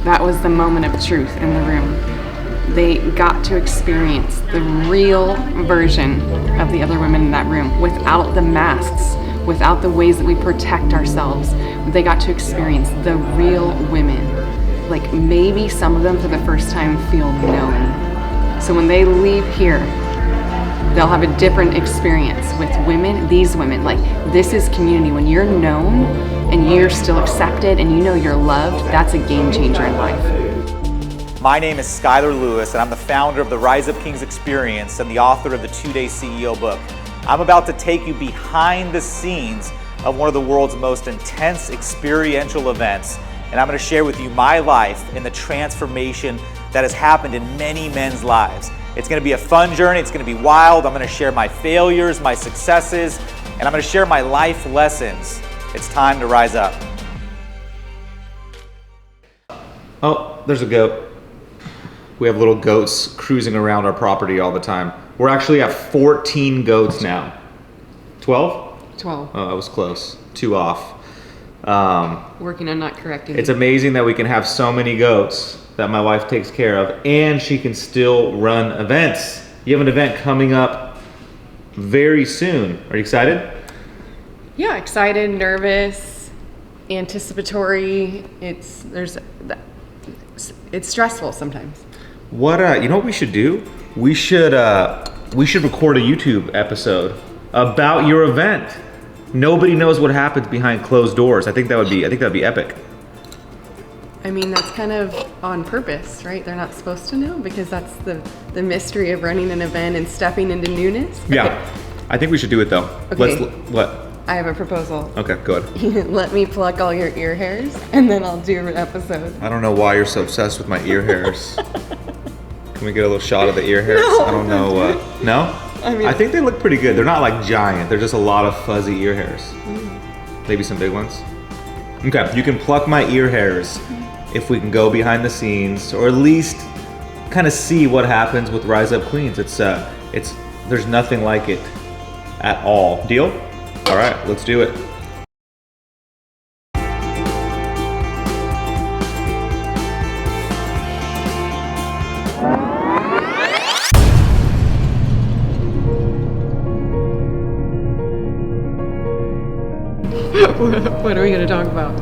That was the moment of truth in the room. They got to experience the real version of the other women in that room without the masks, without the ways that we protect ourselves. They got to experience the real women. Like maybe some of them for the first time feel known. So when they leave here, they'll have a different experience with women, these women. Like this is community. When you're known and you're still accepted and you know you're loved, that's a game changer in life. My name is Skylar and I'm the founder of the Rise Up Kings Experience and the author of the 2-Day CEO book. I'm about to take you behind the scenes of one of the world's most intense experiential events, and I'm going to share with you my life and the transformation that has happened in many men's lives. It's going to be a fun journey, it's going to be wild. I'm going to share my failures, my successes, and I'm going to share my life lessons. It's time to rise up. Oh, there's a goat. We have little goats cruising around our property all the time. We're actually at 14 goats now. 12? 12. Oh, that was close. 2 off. Working on not correcting. It's amazing that we can have so many goats that my wife takes care of, and she can still run events. You have an event coming up very soon. Are you excited? Yeah, excited, nervous, anticipatory. It's stressful sometimes. What you know what we should do? We should record a YouTube episode about your event. Nobody knows what happens behind closed doors. I think that'd be epic. I mean, that's kind of on purpose, right? They're not supposed to know because that's the mystery of running an event and stepping into newness. Yeah, Okay. I think we should do it though. Okay. What? I have a proposal. Okay, go ahead. Let me pluck all your ear hairs and then I'll do an episode. I don't know why you're so obsessed with my ear hairs. Can we get a little shot of the ear hairs? No, I don't know. No? I mean, I think they look pretty good. They're not like giant. They're just a lot of fuzzy ear hairs. Maybe some big ones. Okay, you can pluck my ear hairs if we can go behind the scenes, or at least kind of see what happens with Rise Up Queens. There's nothing like it at all. Deal? All right, let's do it. What are we going to talk about?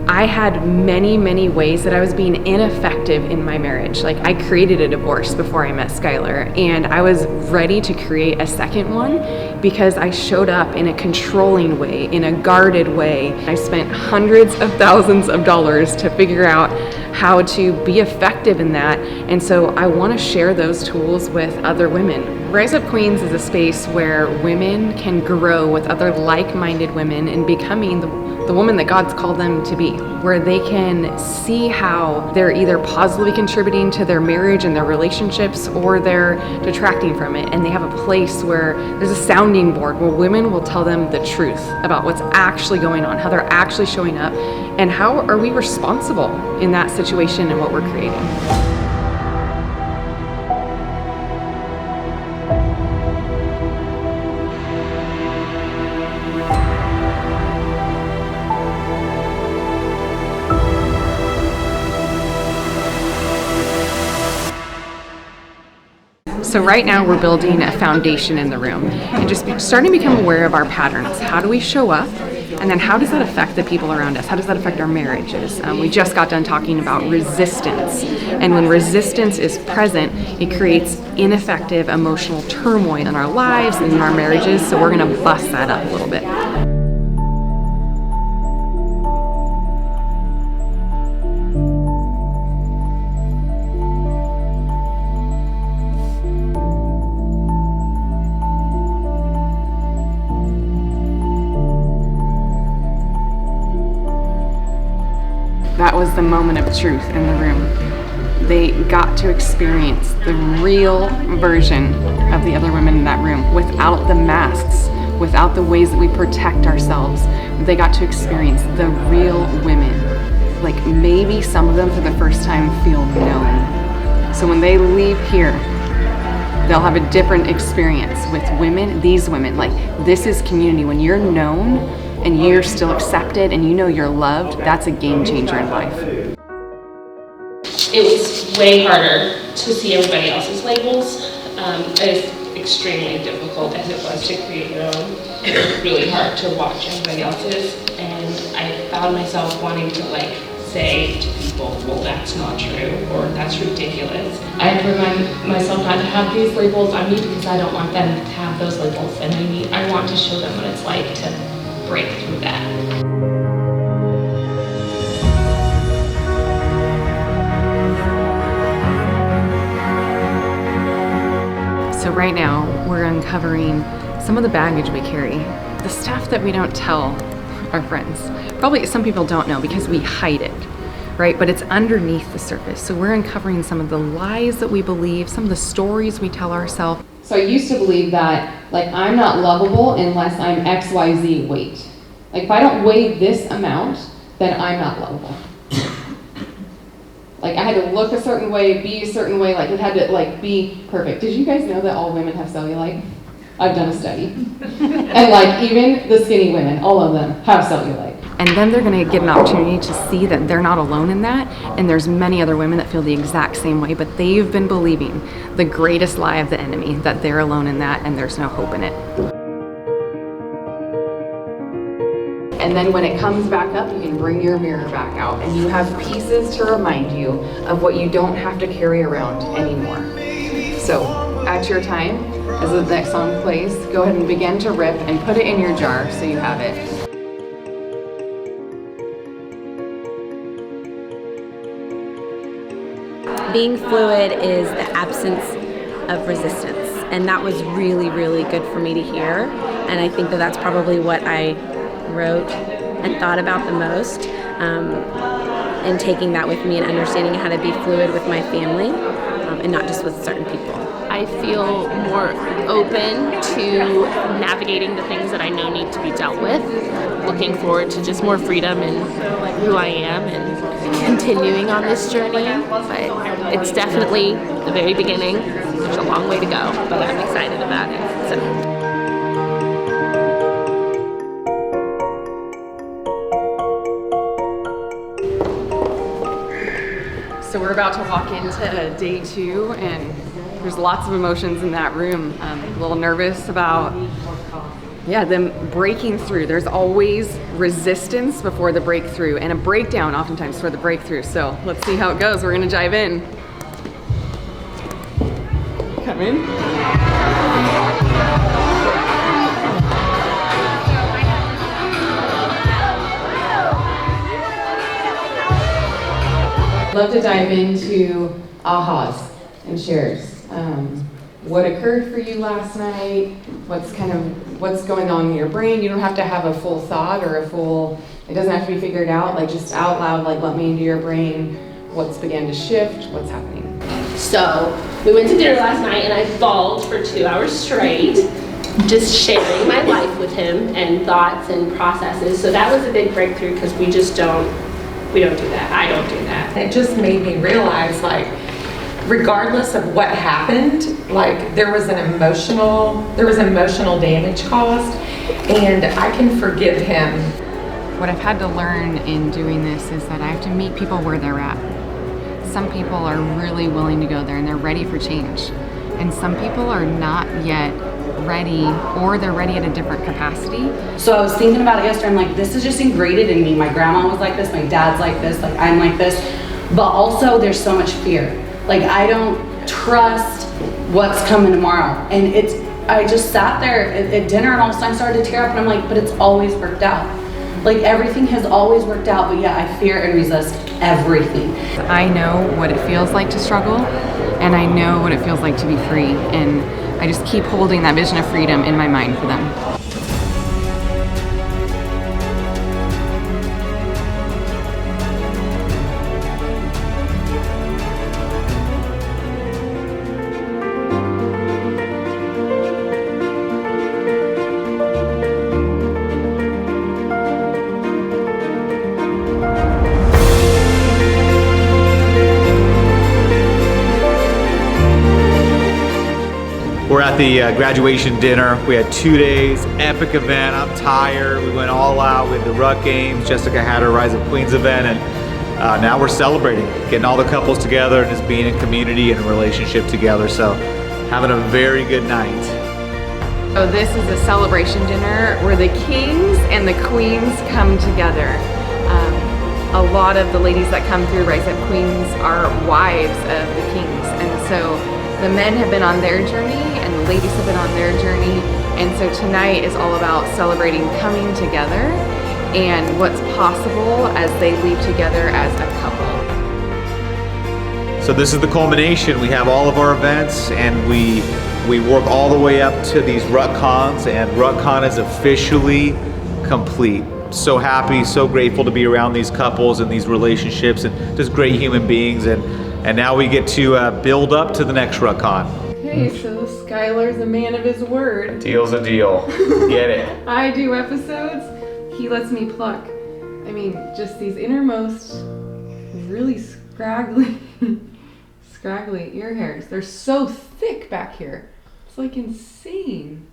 I had many ways that I was being ineffective in my marriage. Like I created a divorce before I met Skylar, and I was ready to create a second one because I showed up in a controlling way, in a guarded way. I spent hundreds of thousands of dollars to figure out how to be effective in that. And so I want to share those tools with other women. Rise Up Queens is a space where women can grow with other like-minded women in becoming the woman that God's called them to be, where they can see how they're either positively contributing to their marriage and their relationships or they're detracting from it. And they have a place where there's a sounding board where women will tell them the truth about what's actually going on, how they're actually showing up, and how are we responsible in that situation and what we're creating. So right now we're building a foundation in the room and just starting to become aware of our patterns. How do we show up? And then how does that affect the people around us? How does that affect our marriages? We just got done talking about resistance. And when resistance is present, it creates ineffective emotional turmoil in our lives and in our marriages. So we're gonna bust that up a little bit. That was the moment of truth in the room. They got to experience the real version of the other women in that room without the masks, without the ways that we protect ourselves. They got to experience the real women. Like maybe some of them for the first time feel known. So when they leave here, they'll have a different experience with women, these women. Like this is community. When you're known and you're still accepted and you know you're loved, that's a game changer in life. it was way harder to see everybody else's labels. As extremely difficult as it was to create your own, it was really hard to watch everybody else's, and I found myself wanting to like say to people, well, that's not true, or that's ridiculous. I have to remind myself not to have these labels on me because I don't want them to have those labels, and I want to show them what it's like to break through that. So right now, we're uncovering some of the baggage we carry, the stuff that we don't tell our friends. Probably some people don't know because we hide it, right? But it's underneath the surface. So we're uncovering some of the lies that we believe, some of the stories we tell ourselves. So I used to believe that, like, I'm not lovable unless I'm XYZ weight. Like, if I don't weigh this amount, then I'm not lovable. Like, I had to look a certain way, be a certain way, like, it had to, like, be perfect. Did you guys know that all women have cellulite? I've done a study. And, like, even the skinny women, all of them have cellulite. And then they're gonna get an opportunity to see that they're not alone in that, and there's many other women that feel the exact same way, but they've been believing the greatest lie of the enemy, that they're alone in that and there's no hope in it. And then when it comes back up, you can bring your mirror back out and you have pieces to remind you of what you don't have to carry around anymore. So at your time, as the next song plays, go ahead and begin to rip and put it in your jar so you have it. Being fluid is the absence of resistance, and that was really, really good for me to hear. And I think that that's probably what I wrote and thought about the most, and taking that with me and understanding how to be fluid with my family, and not just with certain people. I feel more open to navigating the things that I know need to be dealt with, looking forward to just more freedom in who I am and continuing on this journey. But it's definitely the very beginning. There's a long way to go, but I'm excited about it. So. So we're about to walk into day 2, and there's lots of emotions in that room. A little nervous about, them breaking through. There's always resistance before the breakthrough, and a breakdown oftentimes for the breakthrough. So let's see how it goes. We're gonna dive in. Come in. I'd love to dive into ahas and shares. What occurred for you last night? What's going on in your brain? You don't have to have a full thought or it doesn't have to be figured out. Like, just out loud, like, let me into your brain. What's began to shift? What's happening? So we went to dinner last night and I bawled for 2 hours straight, just sharing my life with him and thoughts and processes. So that was a big breakthrough because we don't do that. I don't do that. It just made me realize, like, regardless of what happened, like, there was emotional damage caused, and I can forgive him. What I've had to learn in doing this is that I have to meet people where they're at. Some people are really willing to go there and they're ready for change. And some people are not yet ready, or they're ready at a different capacity. So I was thinking about it yesterday. I'm like, this is just ingrained in me. My grandma was like this, my dad's like this, like I'm like this. But also there's so much fear. Like, I don't trust what's coming tomorrow. And I just sat there at dinner and all of a sudden started to tear up, and I'm like, but it's always worked out. Like, everything has always worked out, but yeah, I fear and resist everything. I know what it feels like to struggle, and I know what it feels like to be free, and I just keep holding that vision of freedom in my mind for them. We're at the graduation dinner. We had 2 days, epic event. I'm tired. We went all out with the Ruck Games. Jessica had her Rise of Queens event, and now we're celebrating, getting all the couples together and just being in community and a relationship together. So having a very good night. So this is a celebration dinner where the kings and the queens come together. A lot of the ladies that come through Rise Up Queens are wives of the kings, and so the men have been on their journey and the ladies have been on their journey, and so tonight is all about celebrating coming together and what's possible as they leave together as a couple. So this is the culmination. We have all of our events, and we work all the way up to these RutCons, and RutCon is officially complete. So happy, so grateful to be around these couples and these relationships and just great human beings, and now we get to build up to the next RutCon. Okay, so Skylar's a man of his word. Deal's a deal. Get it. I do episodes, he lets me pluck. I mean, just these innermost, really scraggly ear hairs. They're so thick back here. It's like insane.